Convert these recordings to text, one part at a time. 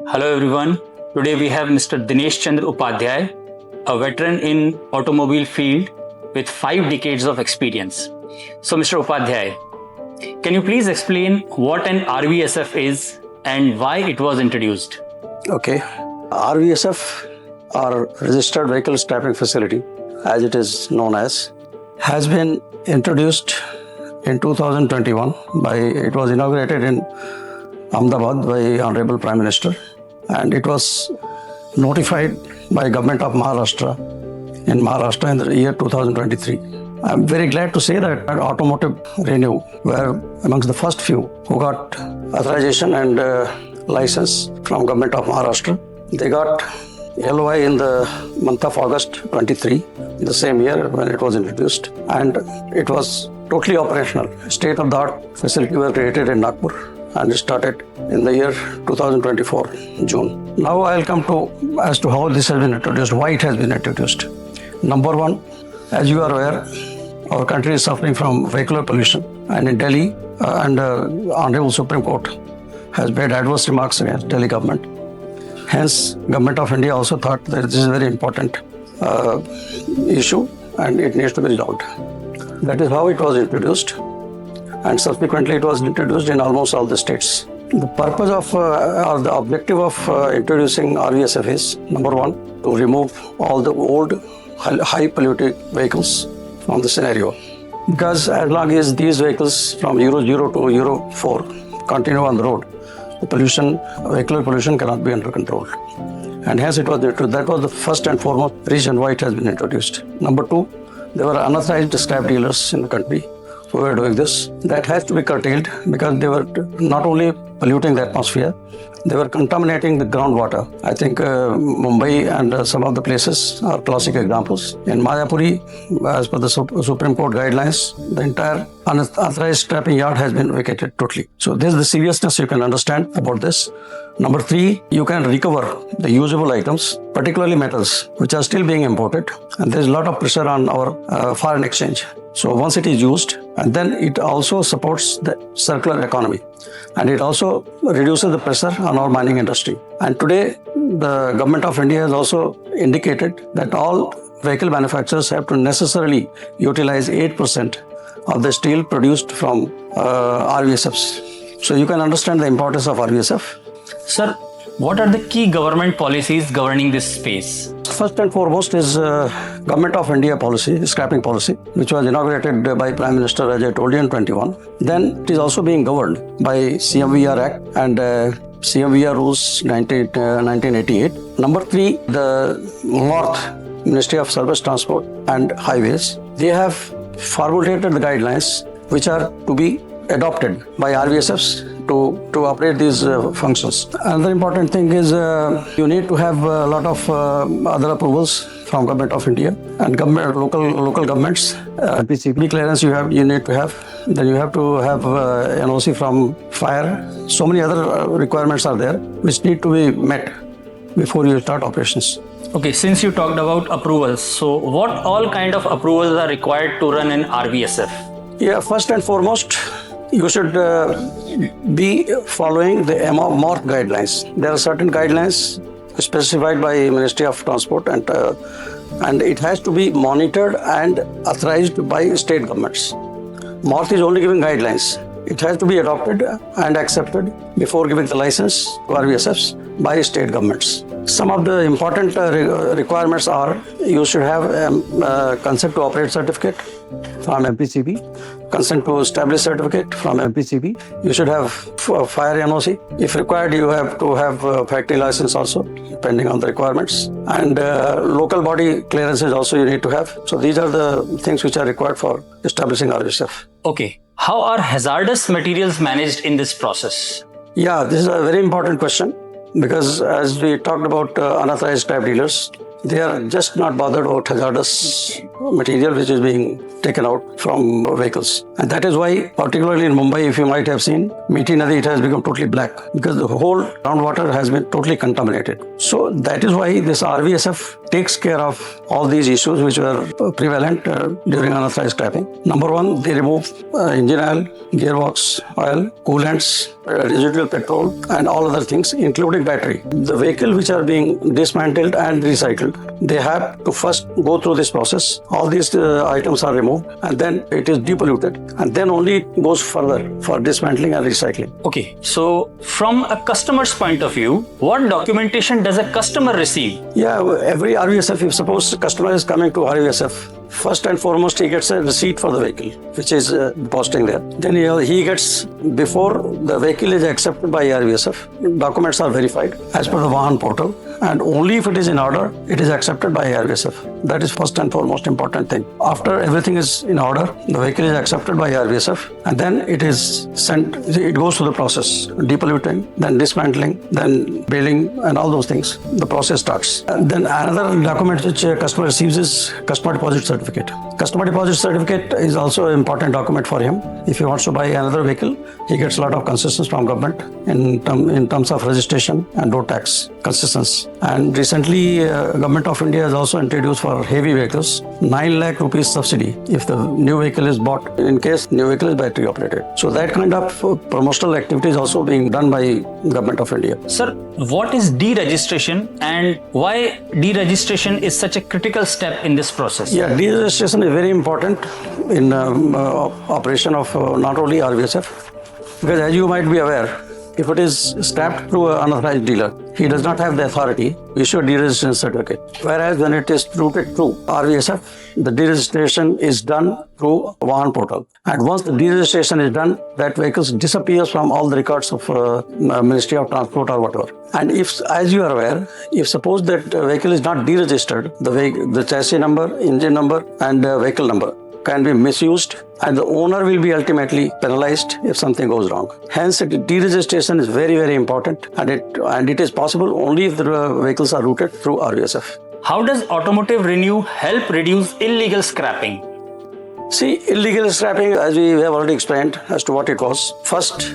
Hello everyone. Today we have Mr. Dinesh Upadhyay, a veteran in automobile field with 5 decades of experience. So Mr. Upadhyay, can you please explain what an RVSF is and why it was introduced? Okay. RVSF or Registered Vehicle Scrapping Facility, as it is known as, has been introduced in 2021 it was inaugurated in Ahmedabad by Honorable Prime Minister, and it was notified by Government of Maharashtra in the year 2023. I'm very glad to say that Automotive Renew were amongst the first few who got authorization and license from Government of Maharashtra. They got LOI in the month of August 23, the same year when it was introduced, and it was totally operational. State-of-the-art facility were created in Nagpur and started in the year 2024, June. Now I'll come to as to how this has been introduced, why it has been introduced. Number one, as you are aware, our country is suffering from vehicular pollution, and in Delhi, Honorable Supreme Court has made adverse remarks against Delhi government. Hence, Government of India also thought that this is a very important issue and it needs to be resolved. That is how it was introduced, and subsequently it was introduced in almost all the states. The purpose of or the objective of introducing RVSF is, number one, to remove all the old high polluting vehicles from the scenario. Because as long as these vehicles from Euro 0 to Euro 4 continue on the road, the vehicular pollution cannot be under control. And hence it was introduced. That was the first and foremost reason why it has been introduced. Number two, there were unauthorized scrap dealers in the country who were doing this. That has to be curtailed because they were not only polluting the atmosphere, they were contaminating the groundwater. I think Mumbai and some of the places are classic examples. In Mayapuri, as per the Supreme Court guidelines, the entire unauthorized scrapping yard has been vacated totally. So this is the seriousness you can understand about this. Number three, you can recover the usable items, particularly metals, which are still being imported. And there's a lot of pressure on our foreign exchange. So once it is used, and then it also supports the circular economy. And it also reduces the pressure on our mining industry. And today, the Government of India has also indicated that all vehicle manufacturers have to necessarily utilize 8% of the steel produced from RVSFs. So you can understand the importance of RVSF. Sir, what are the key government policies governing this space? First and foremost is Government of India policy, scrapping policy, which was inaugurated by Prime Minister, as I told you, in 21. Then it is also being governed by CMVR Act and CMVR Rules 1988. Number three, the North Ministry of Surface Transport and Highways, they have formulated the guidelines which are to be adopted by RVSFs to operate these functions. Another important thing is you need to have a lot of other approvals from Government of India and local governments. PCP clearance you need to have. Then you have to have NOC from fire. So many other requirements are there which need to be met before you start operations. Okay, since you talked about approvals, so what all kind of approvals are required to run an RVSF? Yeah, first and foremost, you should be following the MORT guidelines. There are certain guidelines specified by Ministry of Transport and it has to be monitored and authorized by state governments. MORT is only giving guidelines. It has to be adopted and accepted before giving the license to RVSFs by state governments. Some of the important requirements are you should have consent to operate certificate from MPCB, consent to establish certificate from MPCB. You should have fire NOC. If required, you have to have factory license also, depending on the requirements. And local body clearances also you need to have. So these are the things which are required for establishing RVSF. Okay. How are hazardous materials managed in this process? Yeah, this is a very important question because as we talked about unauthorized scrap dealers, they are just not bothered about hazardous material which is being taken out from vehicles. And that is why, particularly in Mumbai, if you might have seen, Meethi Nadi, it has become totally black because the whole groundwater has been totally contaminated. So that is why this RVSF takes care of all these issues which were prevalent during unauthorized scrapping. Number one, they remove engine oil, gearbox oil, coolants, residual petrol, and all other things, including battery. The vehicle which are being dismantled and recycled, they have to first go through this process. All these items are removed, and then it is depolluted, and then only it goes further for dismantling and recycling. Okay, so from a customer's point of view, what documentation does a customer receive? Yeah, every RVSF, if suppose the customer is coming to RVSF, first and foremost he gets a receipt for the vehicle, which is posting there. Then he gets, before the vehicle is accepted by RVSF, documents are verified as per the Vahan portal, and only if it is in order, it is accepted by RVSF. That is first and foremost important thing. After everything is in order, the vehicle is accepted by RVSF, and then it is sent, it goes through the process, depolluting, then dismantling, then baling, and all those things. The process starts. And then another document which a customer receives is customer deposit certificate. Customer deposit certificate is also an important document for him. If he wants to buy another vehicle, he gets a lot of concessions from government in terms of registration and road tax concessions. And recently, Government of India has also introduced for heavy vehicles 9 lakh rupees subsidy if the new vehicle is bought, in case new vehicle is battery operated. So that kind of promotional activity is also being done by Government of India. Sir, what is deregistration and why deregistration is such a critical step in this process? Yeah, deregistration is very important in operation of not only RVSF, because as you might be aware, if it is scrapped through an unauthorized dealer, he does not have the authority to issue a deregistration certificate. Whereas when it is routed through RVSF, the deregistration is done through Vahan portal. And once the deregistration is done, that vehicle disappears from all the records of Ministry of Transport or whatever. And if, as you are aware, if suppose that vehicle is not deregistered, the chassis number, engine number, and vehicle number can be misused, and the owner will be ultimately penalized if something goes wrong. Hence, deregistration is very, very important, and it is possible only if the vehicles are routed through RVSF. How does Automotive Renew help reduce illegal scrapping? See, illegal scrapping, as we have already explained as to what it was. First,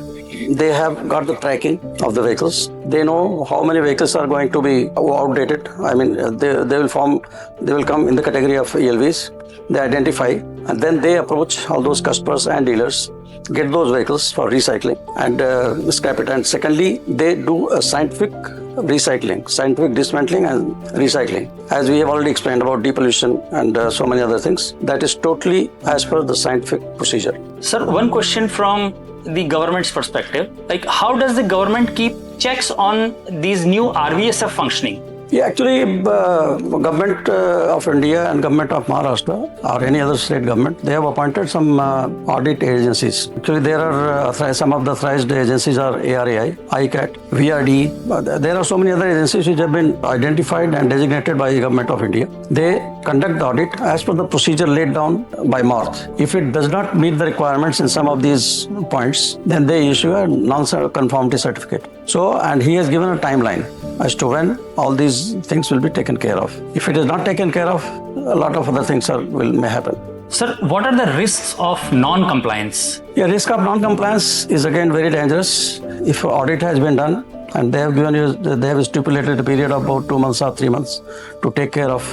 they have got the tracking of the vehicles. They know how many vehicles are going to be outdated. I mean, they will come in the category of ELVs. They identify, and then they approach all those customers and dealers, get those vehicles for recycling and scrap it. And secondly, they do a scientific recycling, scientific dismantling and recycling. As we have already explained about depollution and so many other things, that is totally as per the scientific procedure. Sir, one question from the government's perspective, like how does the government keep checks on these new RVSF functioning? Yeah, actually, Government of India and Government of Maharashtra or any other state government, they have appointed some audit agencies. Actually, there are some of the authorized agencies are ARAI, ICAT, VRD. There are so many other agencies which have been identified and designated by the Government of India. They conduct the audit as per the procedure laid down by MART. If it does not meet the requirements in some of these points, then they issue a non-conformity certificate. So, and he has given a timeline as to when all these things will be taken care of. If it is not taken care of, a lot of other things may happen. Sir, what are the risks of non-compliance? Yeah, risk of non-compliance is again very dangerous. If audit has been done and they have stipulated a period of about 2 months or 3 months to take care of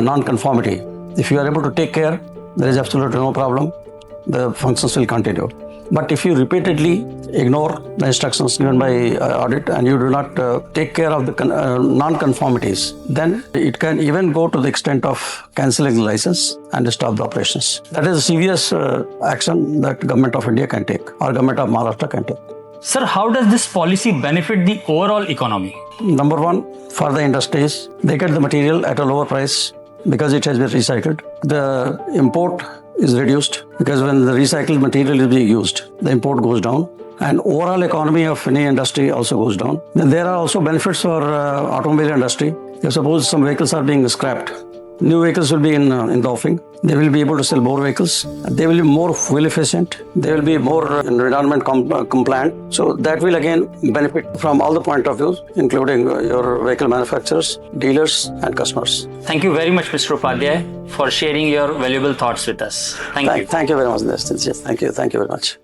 non-conformity. If you are able to take care, there is absolutely no problem. The functions will continue. But if you repeatedly ignore the instructions given by audit and you do not take care of the non-conformities, then it can even go to the extent of cancelling the license and stop the operations. That is a serious action that Government of India can take or Government of Maharashtra can take. Sir, how does this policy benefit the overall economy? Number one, for the industries, they get the material at a lower price because it has been recycled. The import is reduced because when the recycled material is being used, the import goes down and overall economy of any industry also goes down. Then there are also benefits for automobile industry. If suppose some vehicles are being scrapped, new vehicles will be in the offing. They will be able to sell more vehicles. They will be more fuel efficient. They will be more environment compliant. So that will again benefit from all the point of views, including your vehicle manufacturers, dealers and customers. Thank you very much, Mr. Upadhyay, for sharing your valuable thoughts with us. Thank you. Thank you very much, Dinesh. Thank you very much.